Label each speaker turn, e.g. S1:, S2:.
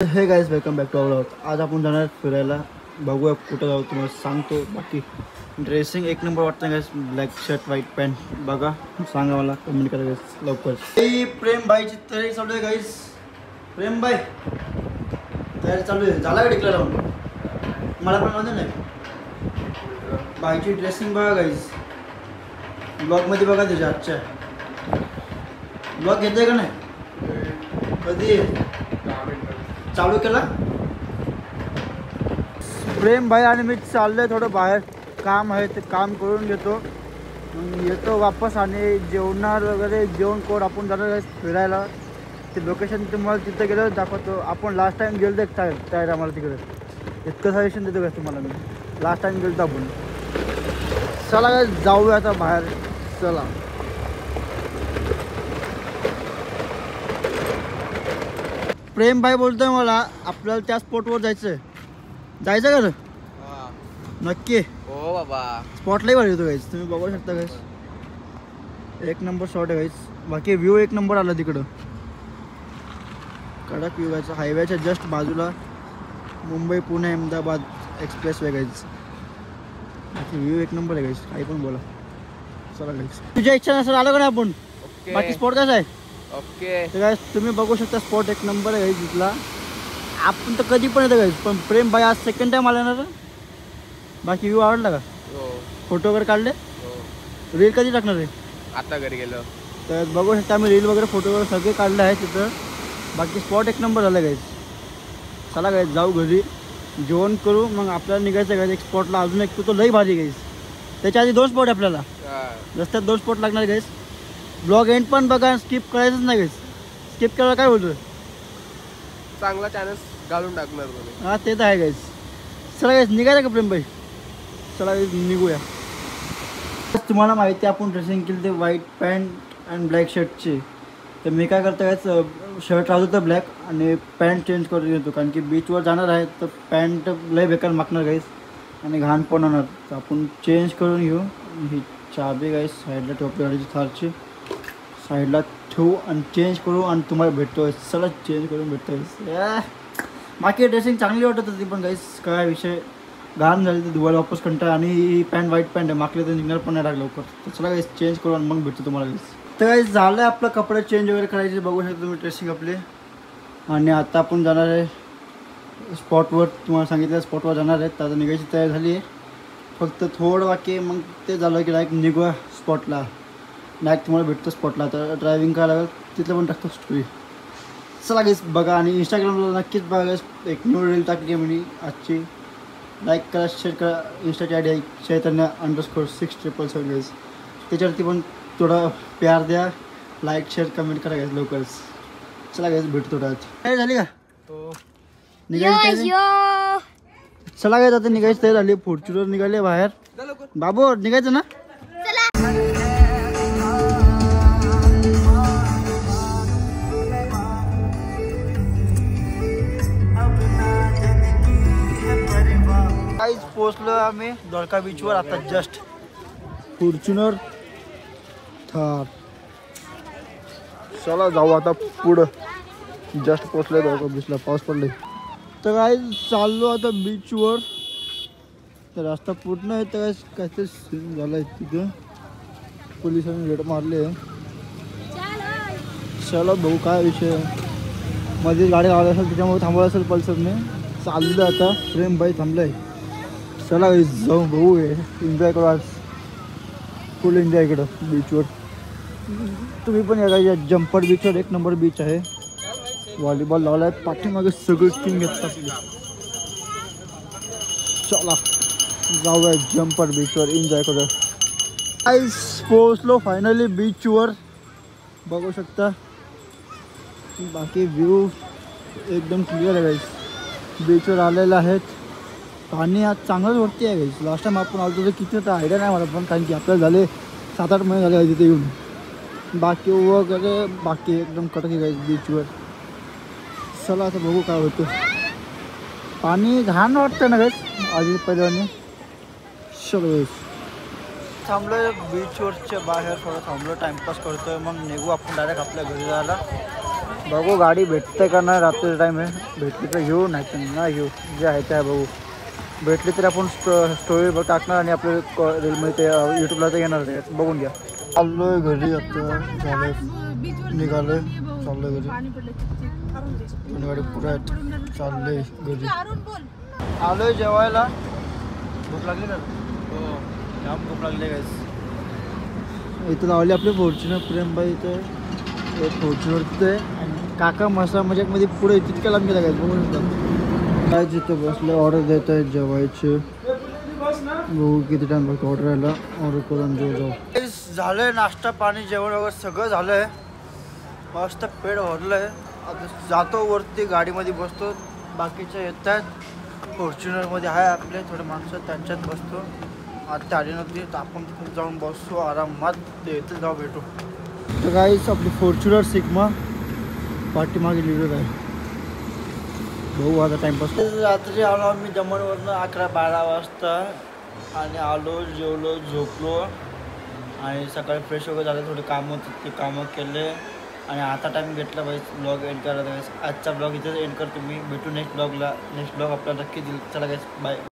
S1: हे guys welcome back to our. आज आपण जाणार फिरायला. बघूया कुठं जाऊ तुम्हाला सांगतो. बाकी ड्रेसिंग एक नंबर वाटतं guys. Black shirt white pant बघा, सांगा मला कमेंट करा गाइस लवकर. प्रेम भाईची तयारी चालू आहे गाइस. प्रेम भाई तयारी चालू आहे. झाला का डिक्लेअर लावून? मला पण माहिती नाही. भाईची ड्रेसिंग बघा गाइस. ब्लॉगमध्ये बघा त्याच्या आजच्या ब्लॉग घेते का नाही? कधी चालू केला? प्रेम भाई आणि मी चाललोय थोडं बाहेर, काम आहे ते काम करून घेतो, येतो वापस आणि जेवणार वगैरे. जेवण कोण आपण जाणार आहे फिरायला. ते लोकेशन तुम्हाला तिथे गेलं दाखवतो. आपण लास्ट टाइम गेलो एक टायर आम्हाला तिकडे. इतकं सजेशन देतो का तुम्हाला मी. लास्ट टाइम गेलो आपण. चला काय जाऊया आता बाहेर. चला प्रेम भाई बोलतोय मला आपल्याला त्या स्पॉटवर जायचं का रे? नक्की
S2: हो बाबा.
S1: स्पॉटलाही भारी येतो गाईस. तुम्ही बघू शकता गाईस. एक नंबर शॉट आहे गाईस. बाकी व्ह्यू एक नंबर आला तिकडं. कडक व्ह्यू गायचा. हायवेच्या जस्ट बाजूला मुंबई पुणे अहमदाबाद एक्सप्रेस वे गाईस. बाकी व्ह्यू एक नंबर आहे गाईस. काही पण बोला. चला गाईस, तुझ्या इच्छा नसेल आलं का नाही आपण. बाकी स्पॉट कसा आहे?
S2: ओके.
S1: तर गाईस तुम्ही बघू शकता स्पॉट एक नंबर आहे गाईस इथला. आपण तर कधी पण येतो गाईस, पण प्रेम भाई आज सेकंड टाइम आला ना. बाकी व्ह्यू आवडला का?
S2: हो.
S1: फोटो वगैरे काढले?
S2: हो.
S1: रील कधी टाकणार आहे?
S2: आता घरी गेलो
S1: तर बघू शकता आम्ही रील वगैरे फोटो वगैरे सगळे काढले आहेत तिथं. बाकी स्पॉट एक नंबर झाला गाईस. चला गाईस जाऊ घरी, जेवण करू, मग आपल्याला निघायचं गाईस एक स्पॉटला. अजून एक तो लई भारी गाईस. त्याच्या आधी 2 स्पॉट आपल्याला रस्त्यात 2 स्पॉट लागणार गाईस. ब्लॉग एंड पण बघा, स्किप करायचंच नाही गाईस. स्किप करायला काय बोलतोय?
S2: चांगला चॅनल घालून टाकणार तुम्ही.
S1: हां ते तर आहे गाईस. चला गाईस निघायचं का प्रेम भाई? चला गाईस निघूया. तुम्हाला माहिती आहे आपण ड्रेसिंग केली ते व्हाईट पॅन्ट आणि ब्लॅक शर्टचे. तर मी काय करतो गाईस, शर्ट राहतो तर ब्लॅक आणि पॅन्ट चेंज करून येतो. कारण की बीचवर जाणार आहे तर पॅन्ट लय बेकार मागणार गाईस आणि घाण पण होणार. तर आपण चेंज करून घेऊ. ही चाबी गाईस साईडला ठेवली गाडीची थारची. साईडला ठेवू आणि चेंज करू आणि तुम्हाला भेटतो. चला चेंज करून भेटतो. बाकी ड्रेसिंग चांगली वाटत होती पण गाईस काय विषय, घाण झाली तर धुवायला वापस कंटाळा. आणि पॅन्ट व्हाईट पॅन्ट आहे, मागले तर निघणार पण नाही राहिलं लवकर. तर चला गाईस चेंज करू आणि मग भेटतो तुम्हाला गाईस. तर गाईस झालं आहे आपलं कपडे चेंज वगैरे करायचे. बघू शकता तुम्ही ड्रेसिंग आपले. आणि आता आपण जाणार आहे स्पॉटवर. तुम्हाला सांगितलं स्पॉटवर जाणार आहे. तर आता निघायची तयारी झाली आहे. फक्त थोडं बाकी आहे, मग ते झालं की डायरेक्ट निघूया स्पॉटला. डायरेक्ट तुम्हाला भेटतो स्पॉटला. तर ड्रायव्हिंग करायला लागेल, तिथलं पण टाकतो स्टोरी. चला गाईस बघा आणि इंस्टाग्रामला नक्कीच बघा गाईस. एक न्यू रील टाकली आहे मी आजची. लाईक करा, शेअर करा. इंस्टाची आयडी आहे चैतन्य_677 गाईस. त्याच्यावरती पण थोडा प्यार द्या. लाईक शेअर कमेंट करा गाईस लवकरच. चला गाईस भेटतो थोडा. काय झाली का?
S2: हो.
S1: निघायची. चला गाईस आता निघायची तयारी झाली. फॉर्च्युनर निघाले बाहेर. बाबू निघायचं ना? काहीच पोचलो आम्ही दोडका बीचवर आता जस्ट. फॉर्च्युनर थार. चला जाऊ आता पुढं. जस्ट पोचलोय दोडका बीचला. पाऊस पडले तर काय चाललो आता बीचवर. तर रस्ता पूर्ण आहे तर काहीतरी सीन झालं आहे तिथं. पोलिसांनी रेड मारले. चला भाऊ काय विषय, मध्ये गाडी लावली असेल त्याच्यामुळे थांबवलं असेल पल्सरने. चाललं आता. प्रेम भाई थांबलाय. चला जाऊ भाऊ आहे. एन्जॉय करू आज फुल एन्जॉय इकडं बीचवर. तुम्ही पण या जम्पर बीचवर एक नंबर बीच आहे. व्हॉलीबॉल लावला आहे पाठीमागे सगळं किंग घेतात आपली. चला जाऊया जम्पर बीचवर एन्जॉय करूया. आईस पोचलो फायनली बीचवर. बघू शकता बाकी व्ह्यू एकदम क्लिअर आहे गाईस. बीचवर आलेलं आहेत. पाणी आज चांगलंच वरती आहे गाईस. लास्ट टाइम आपण आलो तर किती तर आयडिया नाही मला पण, कारण की आपल्याला झाले 7-8 महिने झाले तिथे येऊन. बाकी वगैरे बाकी एकदम कडक आहे गाईस बीचवर. चला आता बघू काय होतं. पाणी घाण वाटतं ना गाईस आधी पहिल्याने. चलो गाईस थांबलो बीचवरच्या बाहेर थोडं थांबलो, टाइमपास करतोय. मग निघू आपण डायरेक्ट आपल्या घरी जायला. बघू गाडी भेटते का नाही, रात्रीचा टाईम आहे. भेटली तर घेऊ, नाही तर नाही घेऊ. जे आहे ते आहे बघू. भेटली तर आपण स्टोरी टाकणार आणि आपल्या रीलमध्ये ते यूट्यूबला ते येणार ते बघून घ्या. चाललोय घरी आता, झालं निघालोय, चाललोय घरी. आणि गाडी पुढे आहेत, चाललोय घरी. आलोय जेवायला. भूक लागली ना, जाम भूक लागली गाईस. इथं लावले आपले फॉर्च्युनर प्रेमबाई. इथं फॉर्च्युनर तिथे काका मसा मध्ये पुढे तितक्या लांब गेला गाईस, बघून येतात काय. जिथं बसले ऑर्डर देत आहेत जेवायचे. बघू किती टाइम लागतो ऑर्डर यायला. ऑर्डर करून जेव जाऊ. झालंय नाश्ता पाणी जेवण वगैरे सगळं झालंय. मस्त पेट भरलंय. आता जातो वरती, गाडीमध्ये बसतो. बाकीचे येत आहेत फॉर्च्युनरमध्ये आहे आपले थोडे माणसं, त्यांच्यात बसतो. आता आली नव्हती तर आपण तिथे जाऊन बसतो आरामात. ते येथे जाऊ भेटू. तर काहीच आपली फॉर्च्युनर सिग्मा पाठीमागे लिहिलेलं आहे. भाऊ आता टाइमपास. रात्री आलो आम्ही दमणवरनं 11-12 वाजता. आणि आलो, जेवलो, झोपलो. आणि सकाळी फ्रेश वगैरे झालं, थोडे कामं होते ते कामं केले. आणि आता टाईम घेतला पाहिजे ब्लॉग एंड करायला. आजचा ब्लॉग इथेच एंड करतो मी. भेटू नेक्स्ट ब्लॉगला. नेक्स्ट ब्लॉग आपल्याला नक्की दिल. चला गाईस, बाय.